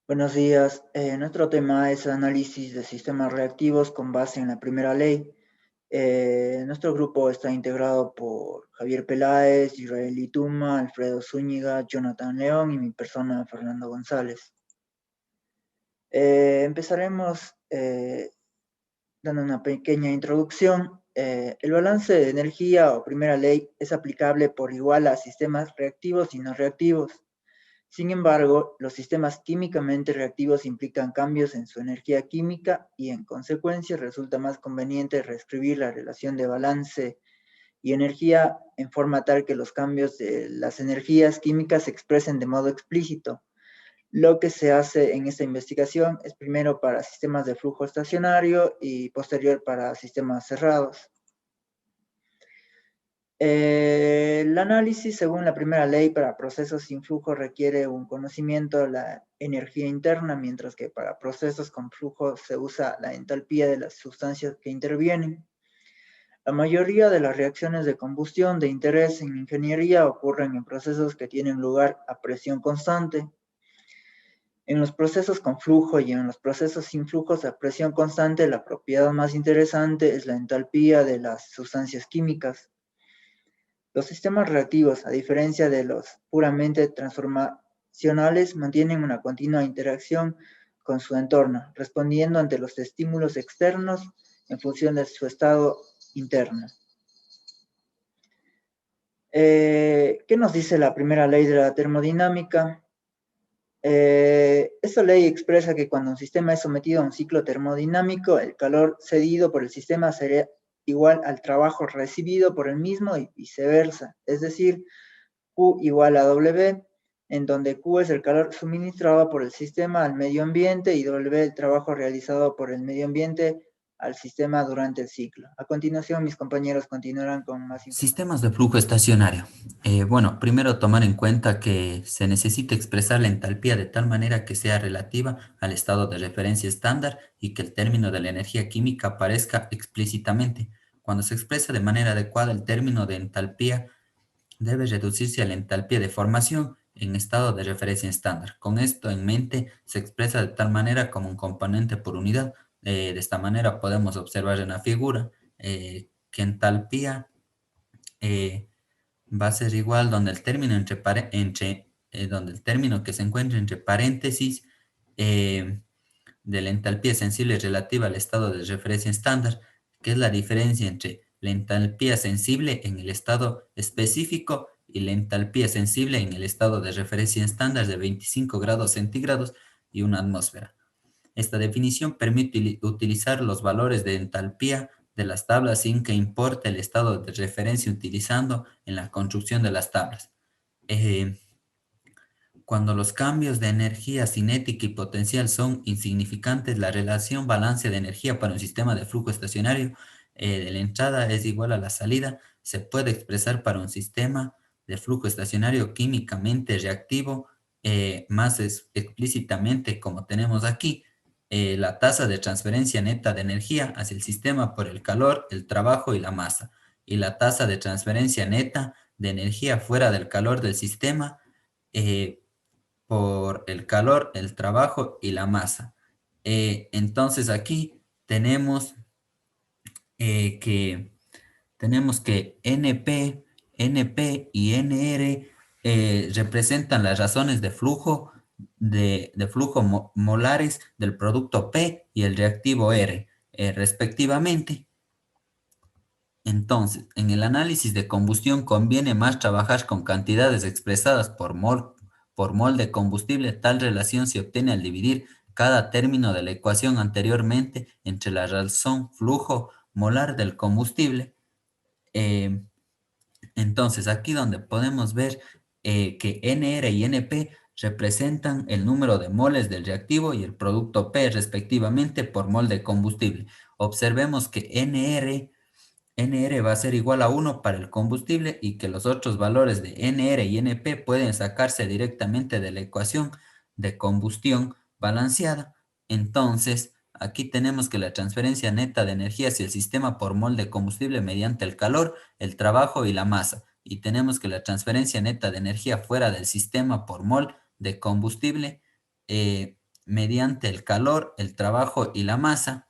Buenos días. Nuestro tema es análisis de sistemas reactivos con base en la primera ley. Nuestro grupo está integrado por Javier Peláez, Israel Ituma, Alfredo Zúñiga, Jonathan León y mi persona, Fernando González. Empezaremos dando una pequeña introducción. El balance de energía o primera ley es aplicable por igual a sistemas reactivos y no reactivos. Sin embargo, los sistemas químicamente reactivos implican cambios en su energía química y en consecuencia resulta más conveniente reescribir la relación de balance y energía en forma tal que los cambios de las energías químicas se expresen de modo explícito. Lo que se hace en esta investigación es primero para sistemas de flujo estacionario y posterior para sistemas cerrados. El análisis, según la primera ley, para procesos sin flujo requiere un conocimiento de la energía interna, mientras que para procesos con flujo se usa la entalpía de las sustancias que intervienen. La mayoría de las reacciones de combustión de interés en ingeniería ocurren en procesos que tienen lugar a presión constante. En los procesos con flujo y en los procesos sin flujos a presión constante, la propiedad más interesante es la entalpía de las sustancias químicas. Los sistemas reactivos, a diferencia de los puramente transformacionales, mantienen una continua interacción con su entorno, respondiendo ante los estímulos externos en función de su estado interno. ¿Qué nos dice la primera ley de la termodinámica? Esta ley expresa que cuando un sistema es sometido a un ciclo termodinámico, el calor cedido por el sistema sería igual al trabajo recibido por el mismo y viceversa. Es decir, Q igual a W, en donde Q es el calor suministrado por el sistema al medio ambiente y W el trabajo realizado por el medio ambiente al sistema durante el ciclo. A continuación, mis compañeros continuarán con más información. Sistemas de flujo estacionario. Bueno, primero tomar en cuenta que se necesita expresar la entalpía de tal manera que sea relativa al estado de referencia estándar y que el término de la energía química aparezca explícitamente. Cuando se expresa de manera adecuada el término de entalpía, debe reducirse a la entalpía de formación en estado de referencia estándar. Con esto en mente, se expresa de tal manera como un componente por unidad. De esta manera podemos observar en la figura que entalpía eh, va a ser igual donde el término donde el término que se encuentra entre paréntesis eh, de la entalpía sensible relativa al estado de referencia estándar, que es la diferencia entre la entalpía sensible en el estado específico y la entalpía sensible en el estado de referencia estándar de 25 grados centígrados y una atmósfera. Esta definición permite utilizar los valores de entalpía de las tablas sin que importe el estado de referencia utilizando en la construcción de las tablas. Eh, Cuando los cambios de energía cinética y potencial son insignificantes, la relación balance de energía para un sistema de flujo estacionario de la entrada es igual a la salida. Se puede expresar para un sistema de flujo estacionario químicamente reactivo más explícitamente como tenemos aquí. La tasa de transferencia neta de energía hacia el sistema por el calor, el trabajo y la masa, y la tasa de transferencia neta de energía fuera del calor del sistema eh, por el calor, el trabajo y la masa. Entonces aquí eh, que, tenemos que NP y NR representan las razones de flujo, de flujo molares del producto P y el reactivo R, respectivamente. Entonces, en el análisis de combustión conviene más trabajar con cantidades expresadas por mol de combustible. Tal relación se obtiene al dividir cada término de la ecuación anteriormente entre la razón flujo molar del combustible. Eh, entonces, aquí donde podemos ver que NR y NP representan el número de moles del reactivo y el producto P respectivamente por mol de combustible. Observemos que NR va a ser igual a 1 para el combustible y que los otros valores de NR y NP pueden sacarse directamente de la ecuación de combustión balanceada. Entonces, aquí tenemos que la transferencia neta de energía hacia el sistema por mol de combustible mediante el calor, el trabajo y la masa. Y tenemos que la transferencia neta de energía fuera del sistema por mol de combustible eh, mediante el calor, el trabajo y la masa,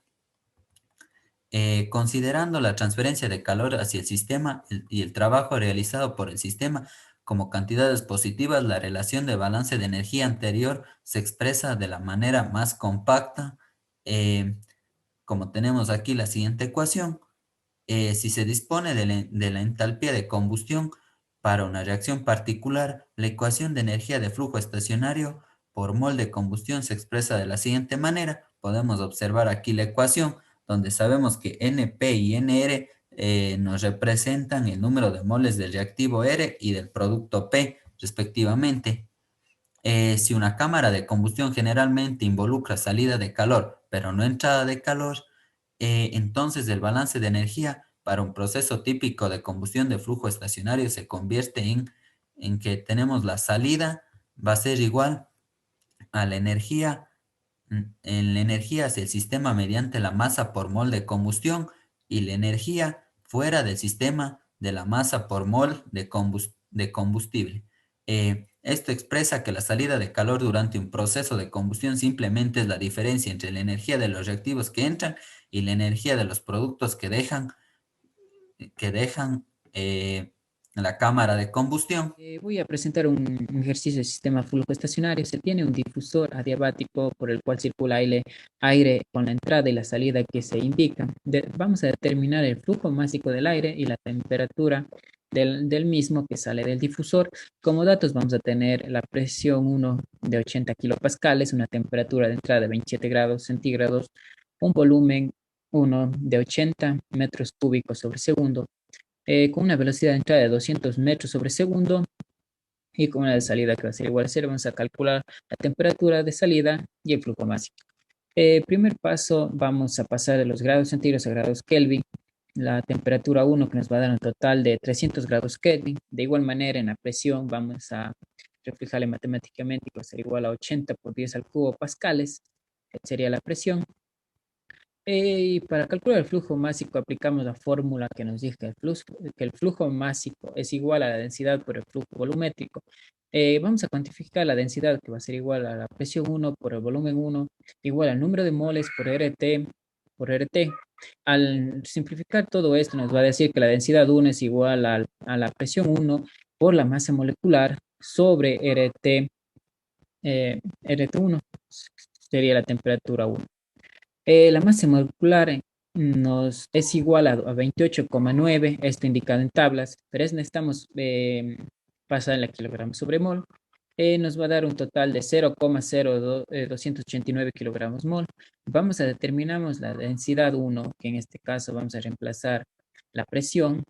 considerando la transferencia de calor hacia el sistema y el trabajo realizado por el sistema como cantidades positivas, la relación de balance de energía anterior se expresa de la manera más compacta, eh, como tenemos aquí la siguiente ecuación. Si se dispone de la entalpía de combustión para una reacción particular, la ecuación de energía de flujo estacionario por mol de combustión se expresa de la siguiente manera. Podemos observar aquí la ecuación donde sabemos que Np y Nr nos representan el número de moles del reactivo R y del producto P, respectivamente. Si una cámara de combustión generalmente involucra salida de calor, pero no entrada de calor, entonces el balance de energía para un proceso típico de combustión de flujo estacionario se convierte en que tenemos la salida va a ser igual a la energía, en la energía hacia el sistema mediante la masa por mol de combustión y la energía fuera del sistema de la masa por mol de combustible. Esto expresa que la salida de calor durante un proceso de combustión simplemente es la diferencia entre la energía de los reactivos que entran y la energía de los productos que dejan la cámara de combustión. Voy a presentar un ejercicio de sistema flujo estacionario. Se tiene un difusor adiabático por el cual circula aire con la entrada y la salida que se indican. Vamos a determinar el flujo másico del aire y la temperatura del mismo que sale del difusor. Como datos vamos a tener la presión 1 de 80 kilopascales, una temperatura de entrada de 27 grados centígrados, un volumen 1 de 80 metros cúbicos sobre segundo, con una velocidad de entrada de 200 metros sobre segundo y con una de salida que va a ser igual a cero. Vamos a calcular la temperatura de salida y el flujo máximo. Primer paso, vamos a pasar de los grados centígrados a grados Kelvin. La temperatura 1 que nos va a dar un total de 300 grados Kelvin. De igual manera, en la presión vamos a reflejarle matemáticamente que va a ser igual a 80 por 10 al cubo pascales. Sería la presión. Y para calcular el flujo másico aplicamos la fórmula que nos dice que el flujo másico es igual a la densidad por el flujo volumétrico. Vamos a cuantificar la densidad que va a ser igual a la presión 1 por el volumen 1, igual al número de moles por RT. Al simplificar todo esto nos va a decir que la densidad 1 es igual a la presión 1 por la masa molecular sobre RT1, sería la temperatura 1. La masa molecular nos es igual a 28,9, esto indicado en tablas, pero necesitamos pasar en la kilogramos sobre mol. Nos va a dar un total de 0,0289 kilogramos mol. Vamos a determinar la densidad 1, que en este caso vamos a reemplazar la presión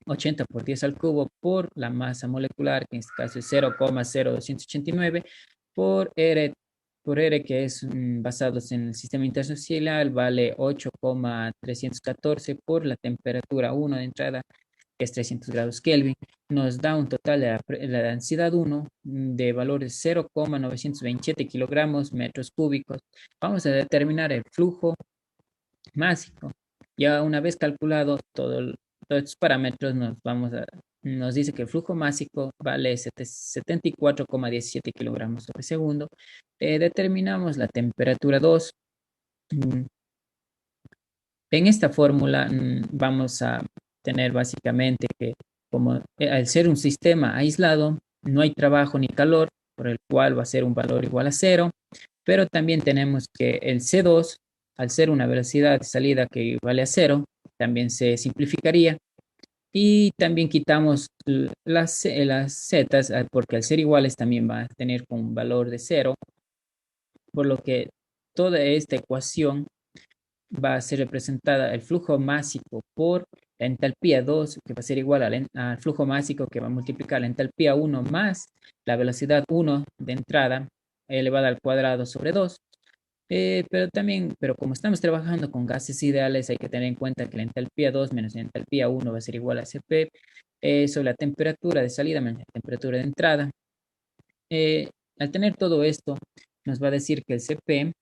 80 por 10 al cubo por la masa molecular, que en este caso es 0,0289 por R, que es basados en el sistema intersocial, vale 8,314 por la temperatura 1 de entrada, que es 300 grados Kelvin. Nos da un total de la densidad 1 de valores 0,927 kilogramos metros cúbicos. Vamos a determinar el flujo másico. Ya una vez calculado todos estos parámetros, nos dice que el flujo másico vale 74,17 kilogramos sobre segundo. Determinamos la temperatura 2. Mm, En esta fórmula vamos a tener básicamente que como al ser un sistema aislado, no hay trabajo ni calor, por el cual va a ser un valor igual a cero, pero también tenemos que el C2, al ser una velocidad de salida que vale a cero, también se simplificaría. Y también quitamos las zetas, porque al ser iguales también va a tener un valor de cero, por lo que toda esta ecuación va a ser representada el flujo másico por la entalpía 2, que va a ser igual al flujo másico que va a multiplicar la entalpía 1 más la velocidad 1 de entrada elevada al cuadrado sobre 2. Pero como estamos trabajando con gases ideales, hay que tener en cuenta que la entalpía 2 menos la entalpía 1 va a ser igual a Cp sobre la temperatura de salida menos la temperatura de entrada. Al tener todo esto, nos va a decir que el Cp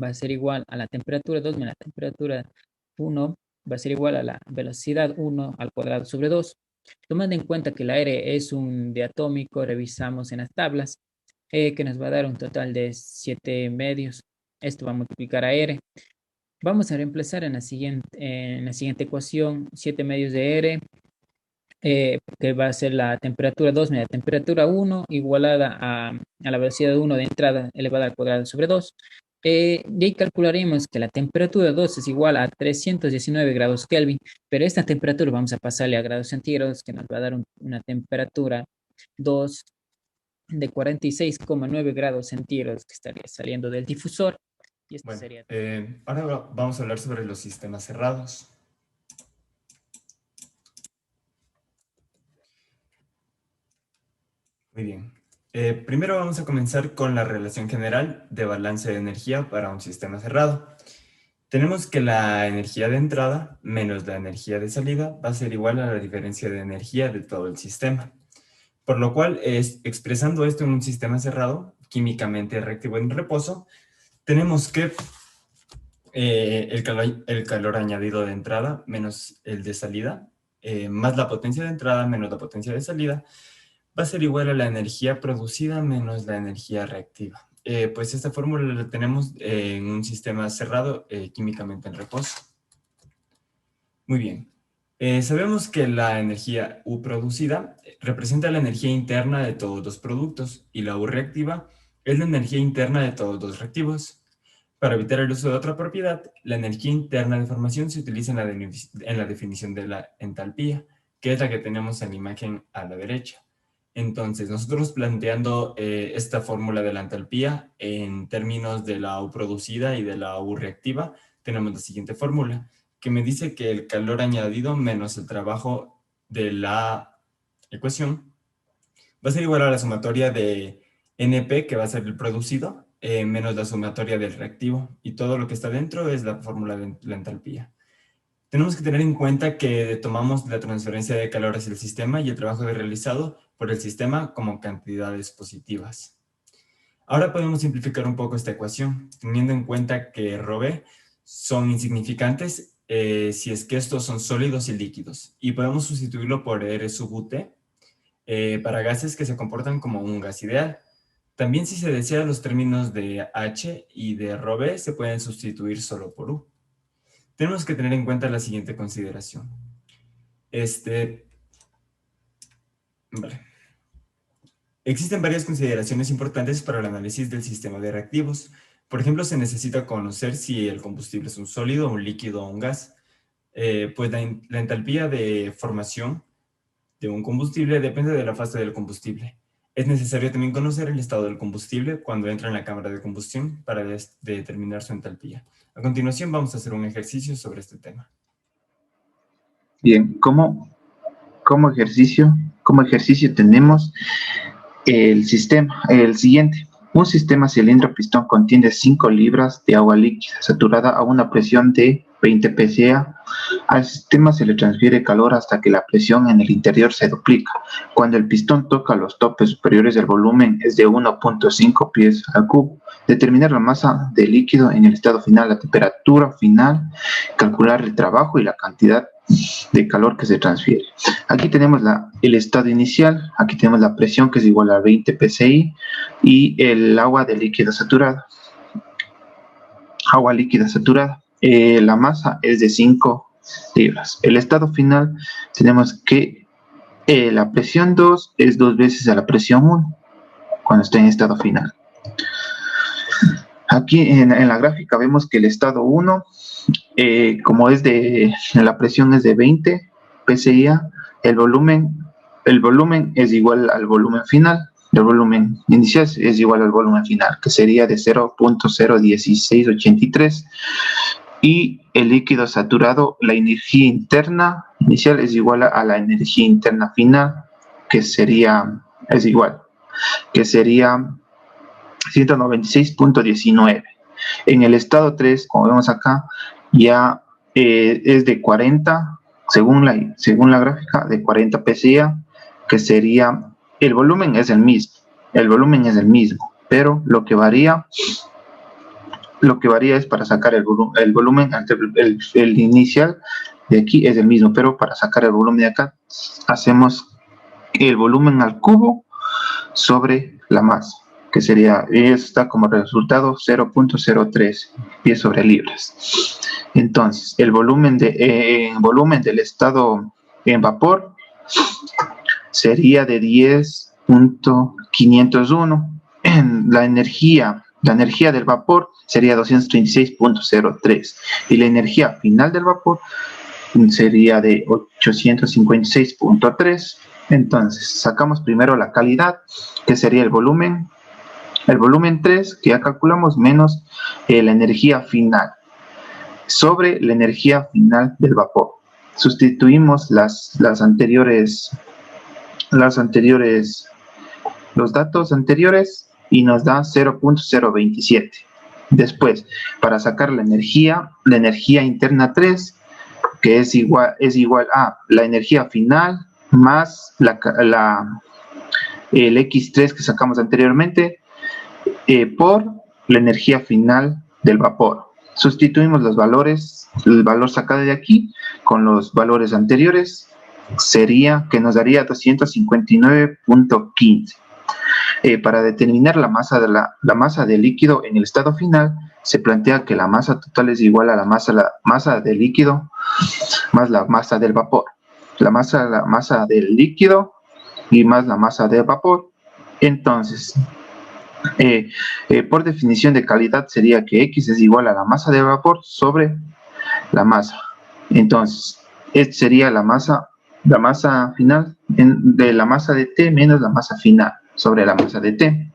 va a ser igual a la temperatura 2 menos la temperatura 1, va a ser igual a la velocidad 1 al cuadrado sobre 2. Tomando en cuenta que el aire es un diatómico, revisamos en las tablas. que nos va a dar un total de 7 medios. Esto va a multiplicar a R. Vamos a reemplazar en la siguiente ecuación 7 medios de R, que va a ser la temperatura 2 media temperatura 1 igualada a la velocidad 1 de entrada elevada al cuadrado sobre 2. De ahí calcularemos que la temperatura 2 es igual a 319 grados Kelvin, pero esta temperatura vamos a pasarle a grados centígrados, que nos va a dar una temperatura 2 de 46,9 grados centígrados que estaría saliendo del difusor. Y esto Bueno, sería... ahora vamos a hablar sobre los sistemas cerrados. Muy bien. Primero vamos a comenzar con la relación general de balance de energía para un sistema cerrado. Tenemos que la energía de entrada menos la energía de salida va a ser igual a la diferencia de energía de todo el sistema. Por lo cual, expresando esto en un sistema cerrado, químicamente reactivo en reposo, tenemos que el calor añadido de entrada menos el de salida, más la potencia de entrada menos la potencia de salida, va a ser igual a la energía producida menos la energía reactiva. Pues esta fórmula la tenemos en un sistema cerrado químicamente en reposo. Muy bien. Sabemos que la energía U producida representa la energía interna de todos los productos y la U reactiva es la energía interna de todos los reactivos. Para evitar el uso de otra propiedad, la energía interna de formación se utiliza en la definición de la entalpía, que es la que tenemos en la imagen a la derecha. Entonces, nosotros planteando esta fórmula de la entalpía en términos de la U producida y de la U reactiva, tenemos la siguiente fórmula, que me dice que el calor añadido menos el trabajo de la ecuación va a ser igual a la sumatoria de NP, que va a ser el producido, menos la sumatoria del reactivo, y todo lo que está dentro es la fórmula de la entalpía. Tenemos que tener en cuenta que tomamos la transferencia de calor hacia el sistema y el trabajo realizado por el sistema como cantidades positivas. Ahora podemos simplificar un poco esta ecuación, teniendo en cuenta que ρB son insignificantes si es que estos son sólidos y líquidos, y podemos sustituirlo por R sub UT para gases que se comportan como un gas ideal. También, si se desea, los términos de H y de ρB se pueden sustituir solo por U. Tenemos que tener en cuenta la siguiente consideración. Vale. Existen varias consideraciones importantes para el análisis del sistema de reactivos. Por ejemplo, se necesita conocer si el combustible es un sólido, un líquido o un gas. Pues la entalpía de formación de un combustible depende de la fase del combustible. Es necesario también conocer el estado del combustible cuando entra en la cámara de combustión para determinar su entalpía. A continuación vamos a hacer un ejercicio sobre este tema. Bien, como ejercicio tenemos el siguiente. Un sistema cilindro-pistón contiene 5 libras de agua líquida saturada a una presión de 20 pSa. Al sistema se le transfiere calor hasta que la presión en el interior se duplica. Cuando el pistón toca los topes superiores, el volumen es de 1.5 pies al cubo. Determinar la masa de líquido en el estado final, la temperatura final, calcular el trabajo y la cantidad de calor que se transfiere. Aquí tenemos el estado inicial, aquí tenemos la presión que es igual a 20 psi y el agua de líquido saturada. Agua líquida saturada. La masa es de 5 libras. El estado final tenemos que la presión 2 es 2 veces a la presión 1 cuando está en estado final. Aquí en la gráfica vemos que el estado 1, como la presión es de 20 pSa, el volumen es igual al volumen final. El volumen inicial es igual al volumen final, que sería de 0.01683. Y el líquido saturado, la energía interna inicial es igual a la energía interna final, que sería 196.19. En el estado 3, como vemos acá, ya es de 40, según la gráfica, de 40 pSa, que sería, el volumen es el mismo, pero lo que varía es para sacar el volumen, el inicial de aquí es el mismo, pero para sacar el volumen de acá, hacemos el volumen al cubo sobre la masa, que sería, está como resultado 0.03 pies sobre libras. Entonces, el volumen del estado en vapor sería de 10.501. La energía del vapor sería 236.03 y la energía final del vapor sería de 856.3. Entonces, sacamos primero la calidad, que sería el volumen 3, que ya calculamos, menos la energía final, sobre la energía final del vapor. Sustituimos los datos anteriores y nos da 0.027. Después, para sacar la energía interna 3, que es igual a la energía final más el X3 que sacamos anteriormente por la energía final del vapor. Sustituimos los valores, el valor sacado de aquí con los valores anteriores, que nos daría 259.15. Para determinar la masa del líquido en el estado final, se plantea que la masa total es igual a la masa del líquido más la masa del vapor. La masa del líquido y más la masa del vapor. Entonces, por definición de calidad sería que X es igual a la masa del vapor sobre la masa. Entonces, esta sería la masa final de la masa de T menos la masa final sobre la masa de T.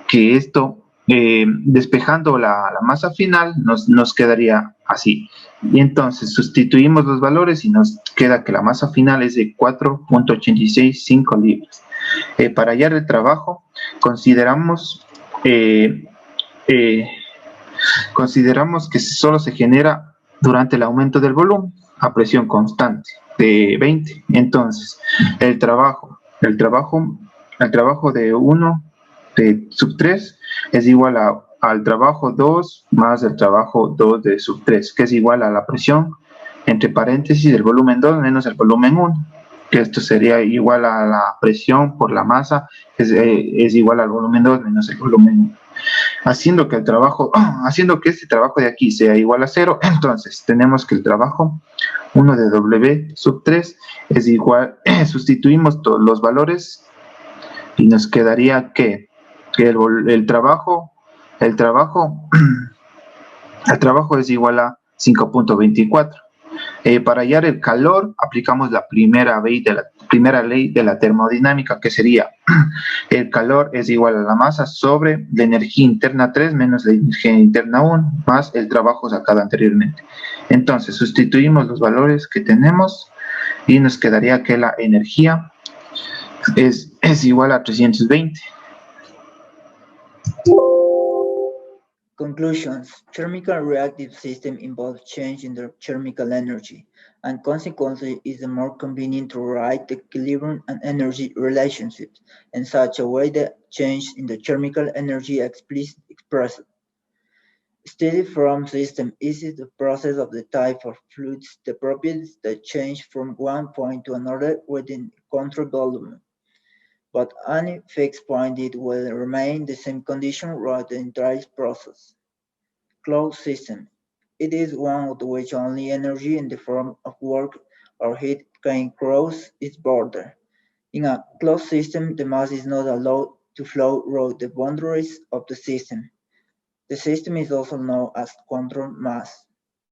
Que esto, despejando la masa final, nos quedaría así. Y entonces sustituimos los valores y nos queda que la masa final es de 4.865 libras. Para hallar el trabajo, consideramos que solo se genera durante el aumento del volumen a presión constante de 20. Entonces, el trabajo de 1 de sub 3 es igual al trabajo 2 más el trabajo 2 de sub 3, que es igual a la presión entre paréntesis del volumen 2 menos el volumen 1, que esto sería igual a la presión por la masa, que es igual al volumen 2 menos el volumen 1. Haciendo que este trabajo de aquí sea igual a 0, entonces tenemos que el trabajo 1 de W sub 3 es igual, sustituimos todos los valores y nos quedaría que el trabajo es igual a 5.24. Para hallar el calor, aplicamos la primera ley de la termodinámica, que sería el calor es igual a la masa sobre la energía interna 3 menos la energía interna 1 más el trabajo sacado anteriormente. Entonces, sustituimos los valores que tenemos y nos quedaría que la energía es igual a 320. Conclusions. Thermical reactive system involves change in the thermical energy, and consequently is more convenient to write the equilibrium and energy relationships in such a way that change in the thermical energy expressed. Study from system is the process of the type of fluids, the properties that change from one point to another within control volume. But any fixed point it will remain the same condition throughout the entire process. Closed system. It is one of which only energy in the form of work or heat can cross its border. In a closed system, the mass is not allowed to flow through the boundaries of the system. The system is also known as control mass.